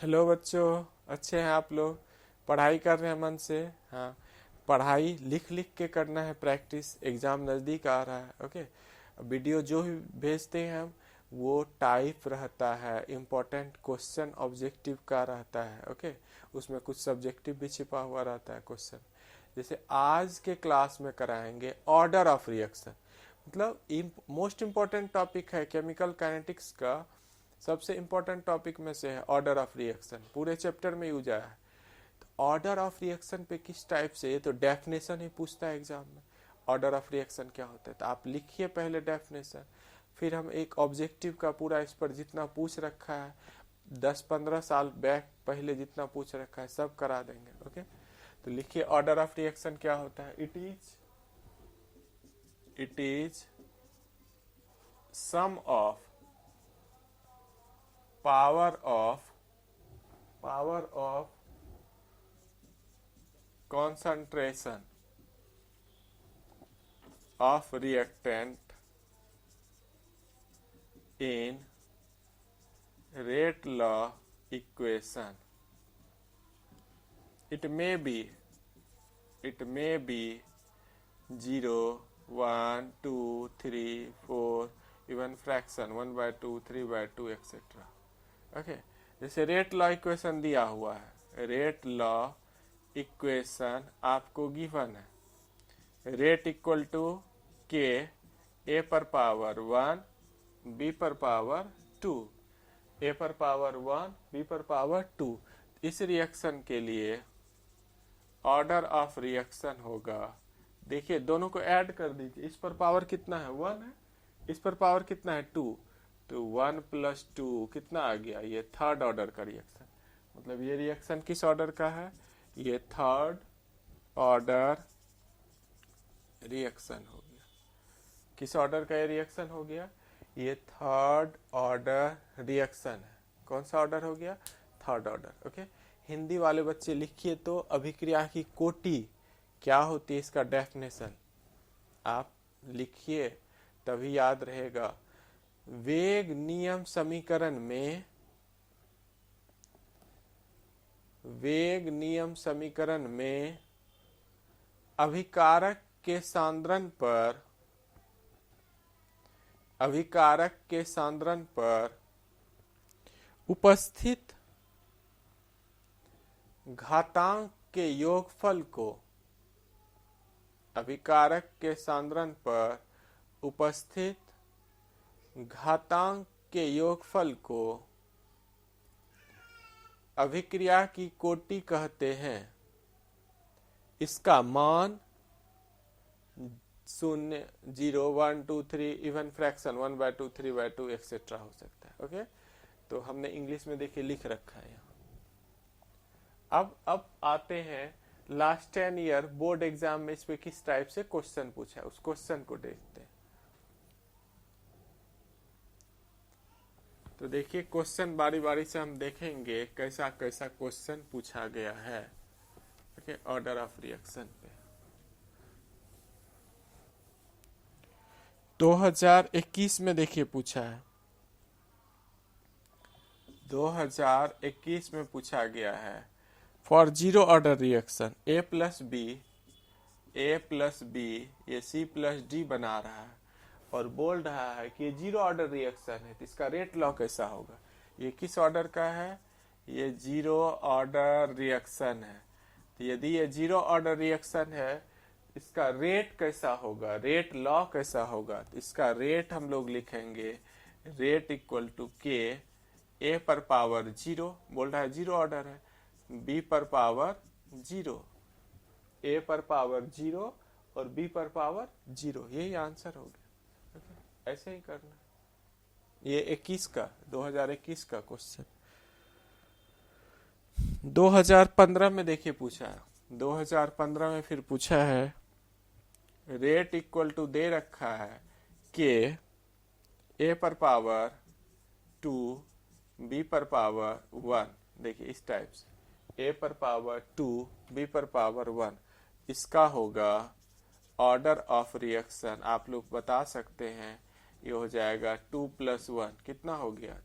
Hello बच्चों, अच्छे हैं आप लोग। पढ़ाई कर रहे हैं मन से। हाँ, पढ़ाई लिख लिख के करना है, प्रैक्टिस। एग्ज़ाम नज़दीक आ रहा है। ओके, वीडियो जो भी भेजते हैं हम, वो टाइप रहता है, इम्पोर्टेंट क्वेश्चन ऑब्जेक्टिव का रहता है। ओके, उसमें कुछ सब्जेक्टिव भी छिपा हुआ रहता है क्वेश्चन। जैसे आज के क्लास में कराएंगे ऑर्डर ऑफ रिएक्शन, मतलब मोस्ट इम्पॉर्टेंट टॉपिक है केमिकल काइनेटिक्स का। सबसे इम्पोर्टेंट टॉपिक में से है ऑर्डर ऑफ रिएक्शन, पूरे चैप्टर में यूज आया है। तो ऑर्डर ऑफ रिएक्शन पे किस टाइप से, तो डेफिनेशन ही पूछता है एग्जाम में। ऑर्डर ऑफ रिएक्शन क्या होता है, तो आप लिखिए पहले डेफिनेशन, फिर हम एक ऑब्जेक्टिव का पूरा इस पर जितना पूछ रखा है 10-15 साल बैक पहले जितना पूछ रखा है सब करा देंगे। ओके, तो लिखिए ऑर्डर ऑफ रिएक्शन क्या होता है। It is sum of power of concentration of reactant in rate law equation. It may be 0, 1, 2, 3, 4, even fraction 1/2, 3/2, etc. Okay, जैसे रेट लॉ इक्वेशन दिया हुआ है, रेट लॉ इक्वेशन आपको गिवन है। रेट इक्वल टू के, ए पर पावर 1, बी पर power 2, ए पर पावर 1, बी पर पावर 2। इस रिएक्शन के लिए ऑर्डर ऑफ रिएक्शन होगा, देखिए दोनों को ऐड कर दीजिए। इस पर पावर कितना है, 1 है, इस पर पावर कितना है, 2, तो 1 + 2 कितना आ गया, ये थर्ड ऑर्डर का रिएक्शन। मतलब ये रिएक्शन किस ऑर्डर का है, ये थर्ड ऑर्डर रिएक्शन हो गया। किस ऑर्डर का ये रिएक्शन हो गया, ये थर्ड ऑर्डर रिएक्शन है। कौन सा ऑर्डर हो गया, थर्ड ऑर्डर। ओके, हिंदी वाले बच्चे लिखिए तो अभिक्रिया की कोटि क्या होती है, इसका डेफिनेशन आप लिखिए तभी याद रहेगा। वेग नियम समीकरण में अभिकारक के सांद्रण पर उपस्थित घातांक के योगफल को, अभिकारक के सांद्रण पर उपस्थित घातांक के योगफल को अभिक्रिया की कोटि कहते हैं। इसका मान 0, 0, 1, 2, 3, इवन फ्रैक्शन 1/2, 3/2, एक्सेट्रा हो सकता है। ओके, तो हमने इंग्लिश में देखिए लिख रखा है यहाँ। अब आते हैं लास्ट 10 ईयर बोर्ड एग्जाम में इस पे किस टाइप से क्वेश्चन पूछा है, उस क्वेश्चन को देखते हैं। तो देखिए क्वेश्चन बारी बारी से हम देखेंगे कैसा कैसा क्वेश्चन पूछा गया है। ओके, ऑर्डर ऑफ रिएक्शन पे 2021 में देखिए पूछा है, 2021 में पूछा गया है for zero order reaction A plus B ये C+D बना रहा है और बोल रहा है कि ये जीरो ऑर्डर रिएक्शन है, तो इसका रेट लॉ कैसा होगा। ये किस ऑर्डर का है, ये जीरो ऑर्डर रिएक्शन है। तो यदि ये जीरो ऑर्डर रिएक्शन है, इसका रेट कैसा होगा, रेट लॉ कैसा होगा। तो इसका रेट हम लोग लिखेंगे, रेट इक्वल टू के, ए पर पावर 0, बोल रहा है जीरो ऑर्डर है, बी पर पावर 0, ए पर पावर 0 और बी पर पावर 0, यही आंसर हो गया। okay? ऐसे ही करना। ये 2021 का क्वेश्चन। 2015 में देखिए पूछा है, 2015 में फिर पूछा है, रेट इक्वल टू दे रखा है के, ए पर पावर 2, बी पर पावर 1। देखिए इस टाइप से, ए पर पावर 2, बी पर पावर 1, इसका होगा ऑर्डर ऑफ रिएक्शन। आप लोग बता सकते हैं, ये हो जाएगा 2 + 1 कितना हो गया,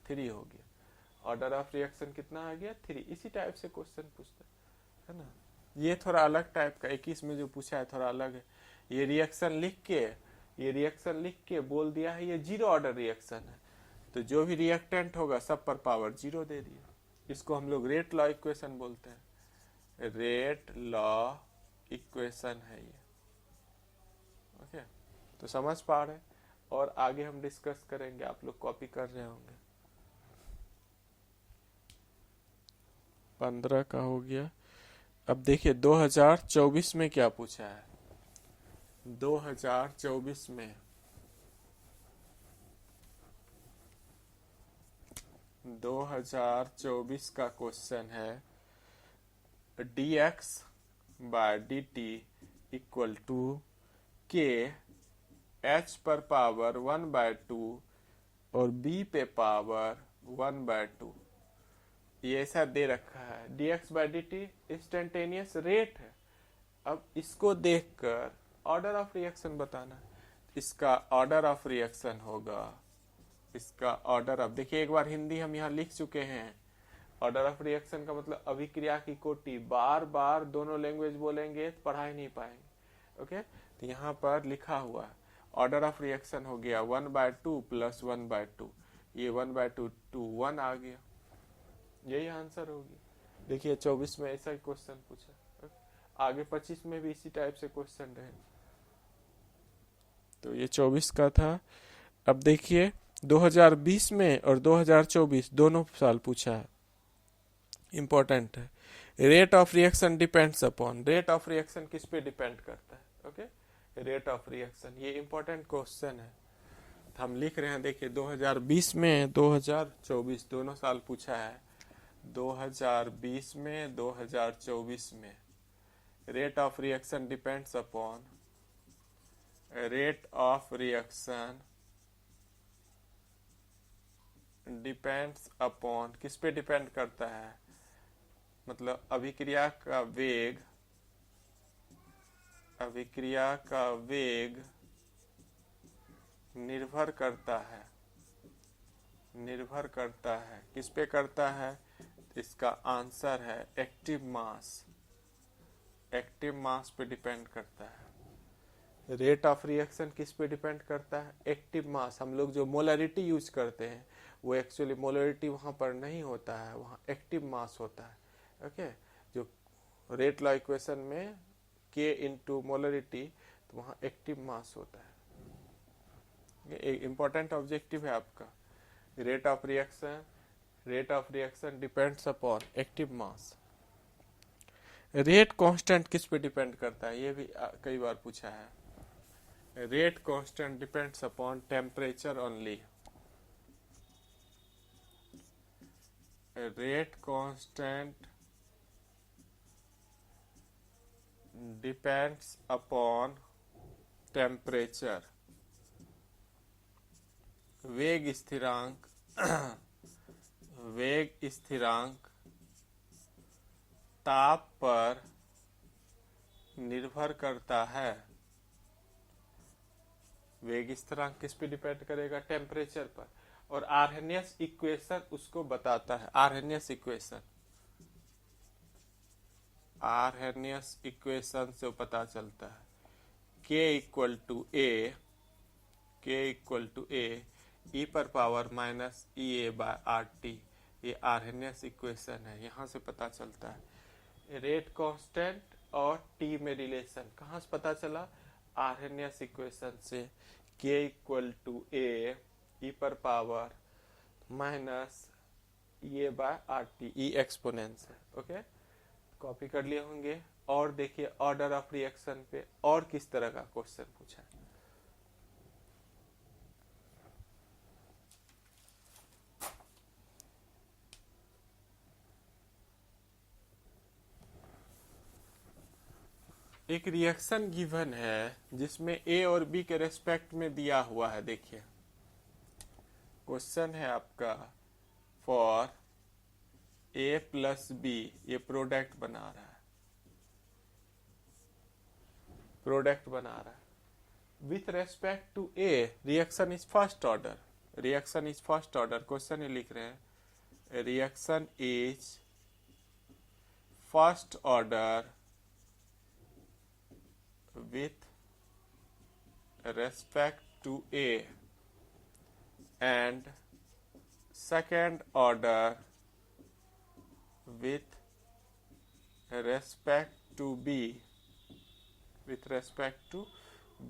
3 हो गया। ऑर्डर ऑफ रिएक्शन कितना आ गया 3। इसी टाइप से क्वेश्चन पूछता है ना। ये थोड़ा अलग टाइप का 21 में जो पूछा है थोड़ा अलग है। ये रिएक्शन लिख के बोल दिया है ये 0 ऑर्डर रिएक्शन है, तो जो भी रिएक्टेंट होगा सब पर पावर 0 दे दिया। इसको हम लोग रेट लॉ इक्वेशन बोलते हैं। रेट लॉ इक्वेशन है ये। ओके, तो समझ पा रहे हैं, और आगे हम डिस्कस करेंगे, आप लोग कॉपी कर रहे होंगे। 15 का हो गया। अब देखिए 2024 में क्या पूछा है। 2024 में 2024 का क्वेश्चन है dx by dt equal to k h पर पावर 1/2 और b पे पावर 1/2। ये ऐसा दे रखा है। dx by dt instantaneous rate है। अब इसको देखकर ऑर्डर ऑफ रिएक्शन बताना। इसका ऑर्डर ऑफ रिएक्शन होगा, इसका ऑर्डर ऑफ, देखिए एक बार हिंदी हम यहाँ लिख चुके हैं। ऑर्डर ऑफ रिएक्शन का मतलब अभिक्रिया की कोटि। बार बार दोनों लैंग्वेज बोलेंगे तो पढ़ा ही नहीं पाएंगे। ओके, तो यहाँ पर लिखा हुआ है ऑर्डर ऑफ रिएक्शन हो गया 1/2 प्लस 1/2। ये 1/2 2 1 आ गया, यही आंसर होगी। देखिए 24 में ऐसा ही क्वेश्चन पूछा, आगे 25 में भी इसी टाइप से क्वेश्चन रहे। तो ये 24 का था। अब देखिए 2020 में और 2024 दोनों साल पूछा है, इंपॉर्टेंट है। Rate of reaction depends upon, rate of reaction किस पे डिपेंड करता है। ओके, रेट ऑफ रिएक्शन, ये इंपॉर्टेंट क्वेश्चन है। तो हम लिख रहे हैं, देखिए 2020 में 2024 दोनों साल पूछा है। 2020 में 2024 में rate of reaction depends upon, rate of reaction depends upon, किस पे डिपेंड करता है, मतलब अभिक्रिया का वेग, अभिक्रिया का वेग निर्भर करता है, निर्भर करता है, किस पे करता है। इसका आंसर है एक्टिव मास, एक्टिव मास पे डिपेंड करता है। रेट ऑफ रिएक्शन किस पे डिपेंड करता है, एक्टिव मास। हम लोग जो मोलरिटी यूज करते हैं वो एक्चुअली मोलरिटी वहां पर नहीं होता है, वहां एक्टिव मास होता है। ओके, जो रेट लॉ इक्वेशन में k इंटू मोलरिटी, तो वहां एक्टिव मास होता है। एक इंपॉर्टेंट ऑब्जेक्टिव है आपका। Rate of reaction, rate of reaction depends upon active mass. Rate constant किस पे डिपेंड करता है, ये भी कई बार पूछा है। Rate constant depends upon temperature only. Rate constant depends upon temperature. वेग स्थिरांक वेग स्थिरांक ताप पर निर्भर करता है। वेग स्थिरांक किस पे डिपेंड करेगा, टेम्परेचर पर। और आर्हेनियस इक्वेशन उसको बताता है। आर्हेनियस इक्वेशन, आर्हेनियस इक्वेशन से पता चलता है k equal to A, k equal to A e पर power minus e A by R T. ये आर्हेनियस इक्वेशन है, यहाँ से पता चलता है। रेट कांस्टेंट और टी में रिलेशन कहाँ से पता चला, आर्हेनियस इक्वेशन से। k equal to A e पर पावर माइनस ये by R T, e exponents है। ओके, कॉपी कर लिए होंगे। और देखिए ऑर्डर ऑफ रिएक्शन पे और किस तरह का क्वेश्चन पूछा है। एक रिएक्शन गिवन है जिसमें ए और बी के रेस्पेक्ट में दिया हुआ है। देखिए क्वेश्चन है आपका, फॉर ए प्लस बी, ये प्रोडक्ट बना रहा है, प्रोडक्ट बना रहा है with respect to A, reaction is first order, reaction is first order. Question ये लिख रहे हैं reaction is first order with respect to A and second order with respect to B. With respect to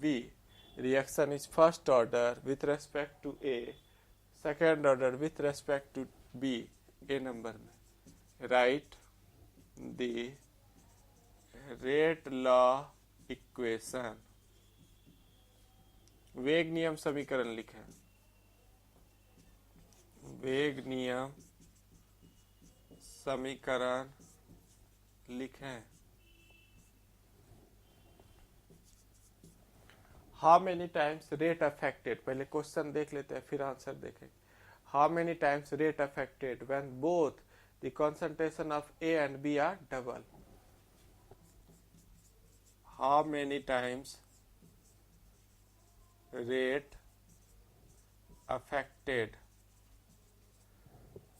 B, reaction is first order with respect to A, second order with respect to B. A number में write the rate law equation. वेग नियम समीकरण लिखें. वेग नियम समीकरण लिखें. How many times rate affected, पहले क्वेश्चन देख लेते हैं फिर आंसर देखेंगे. How many times rate affected when both the concentration of A and B are double. How many times rate affected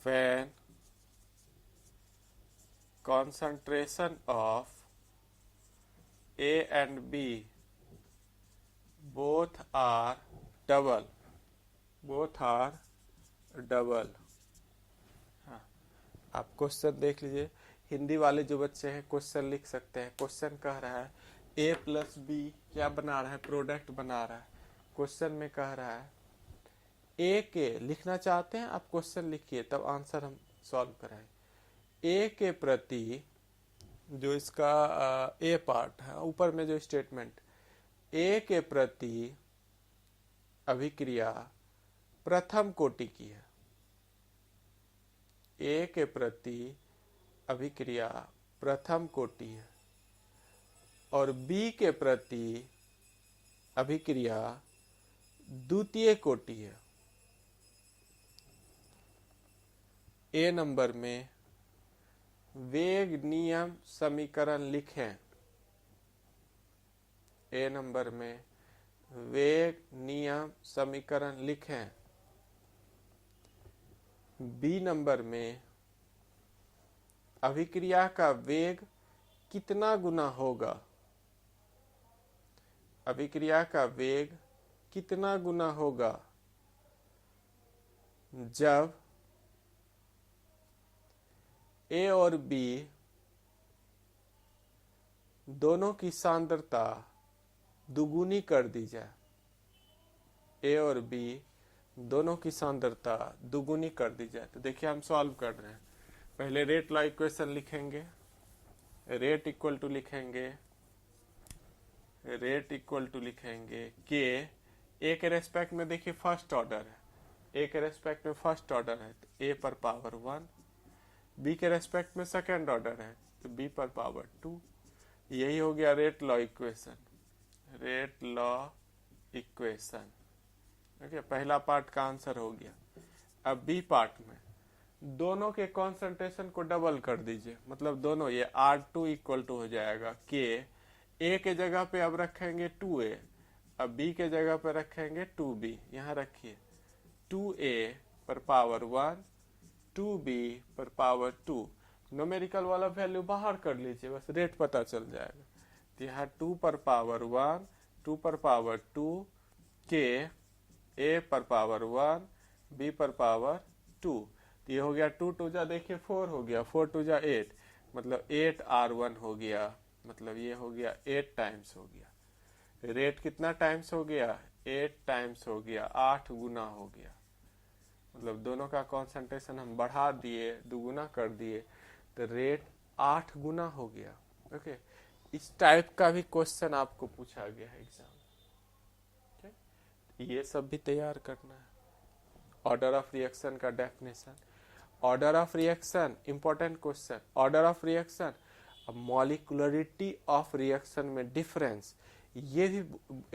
when concentration of A and B both are double. हाँ, आप question देख लीजिए. हिंदी वाले जो बच्चे हैं question लिख सकते हैं. क्वेश्चन कह रहा है A प्लस बी क्या बना रहा है, प्रोडक्ट बना रहा है. क्वेश्चन में कह रहा है ए के, लिखना चाहते हैं आप क्वेश्चन लिखिए तब आंसर हम सॉल्व कराएं. ए के प्रति जो इसका ए पार्ट है ऊपर में जो स्टेटमेंट, ए के प्रति अभिक्रिया प्रथम कोटि की है. ए के प्रति अभिक्रिया प्रथम कोटि है और बी के प्रति अभिक्रिया द्वितीय कोटि है. ए नंबर में वेग नियम समीकरण लिखें. ए नंबर में वेग नियम समीकरण लिखें. बी नंबर में अभिक्रिया का वेग कितना गुना होगा. अभिक्रिया का वेग कितना गुना होगा जब ए और बी दोनों की सांद्रता दुगुनी कर दी जाए. ए और बी दोनों की सांद्रता दुगुनी कर दी जाए. तो देखिए हम सॉल्व कर रहे हैं. पहले रेट लॉ इक्वेशन लिखेंगे. रेट इक्वल टू लिखेंगे के ए के रेस्पेक्ट में देखिए फर्स्ट ऑर्डर है. ए के रेस्पेक्ट में फर्स्ट ऑर्डर है तो ए पर पावर 1. बी के रेस्पेक्ट में सेकंड ऑर्डर है तो बी पर पावर 2. यही हो गया रेट लॉ इक्वेशन. ओके, पहला पार्ट का आंसर हो गया. अब बी पार्ट में दोनों के कॉन्सेंट्रेशन को डबल कर दीजिए. मतलब दोनों ये R2 इक्वल टू हो जाएगा के. ए के जगह पे अब रखेंगे 2A, अब बी के जगह पे रखेंगे 2B. यहाँ रखिए 2A पर पावर 1, 2B पर पावर 2. न्यूमेरिकल वाला वैल्यू बाहर कर लीजिए, बस रेट पता चल जाएगा. तो यहाँ 2 पर पावर 1, 2 पर पावर 2, के A पर पावर 1, B पर पावर 2. तो ये हो गया 2 2 जा देखिए 4 हो गया, 4 2 जा 8, मतलब 8R1 हो गया. मतलब ये हो गया 8 टाइम्स हो गया. रेट कितना टाइम्स हो गया, 8 टाइम्स हो गया, 8 गुना हो गया. मतलब दोनों का कॉन्सेंट्रेशन हम बढ़ा दिए, दुगुना कर दिए तो रेट 8 गुना हो गया. ओके, इस टाइप का भी क्वेश्चन आपको पूछा गया है एग्जाम. ये सब भी तैयार करना है. ऑर्डर ऑफ रिएक्शन का definition. Order of reaction important question. Order of reaction, molecularity of reaction में डिफरेंस, ये भी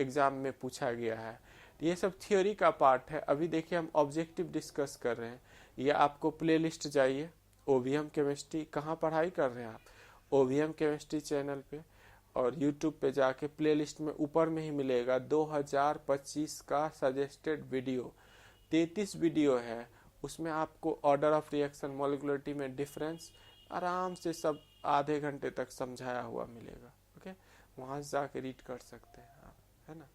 एग्जाम में पूछा गया है. ये सब थ्योरी का पार्ट है. अभी देखिए हम ऑब्जेक्टिव डिस्कस कर रहे हैं. ये आपको प्लेलिस्ट जाइए, ओवीएम केमिस्ट्री. कहाँ पढ़ाई कर रहे हैं आप, ओवीएम केमिस्ट्री चैनल पे, और यूट्यूब पे जाके प्लेलिस्ट में ऊपर में ही मिलेगा 2025 का सजेस्टेड वीडियो. 33 वीडियो है उसमें आपको ऑर्डर ऑफ रिएक्शन, मॉलिक्युलरिटी में डिफरेंस आराम से सब आधे घंटे तक समझाया हुआ मिलेगा। ओके, वहाँ से जाके रीड कर सकते हैं आप, है ना।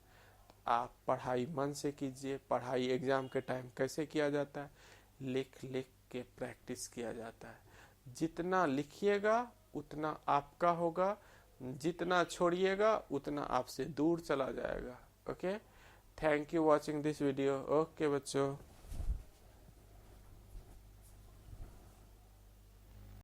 आप पढ़ाई मन से कीजिए। पढ़ाई एग्जाम के टाइम कैसे किया जाता है? लिख लिख के प्रैक्टिस किया जाता है। जितना लिखिएगा उतना आपका होगा, जितना छोड़िएगा उतना आपसे दूर चला जाएगा। Okay, thank you watching this video. Okay बच्चों।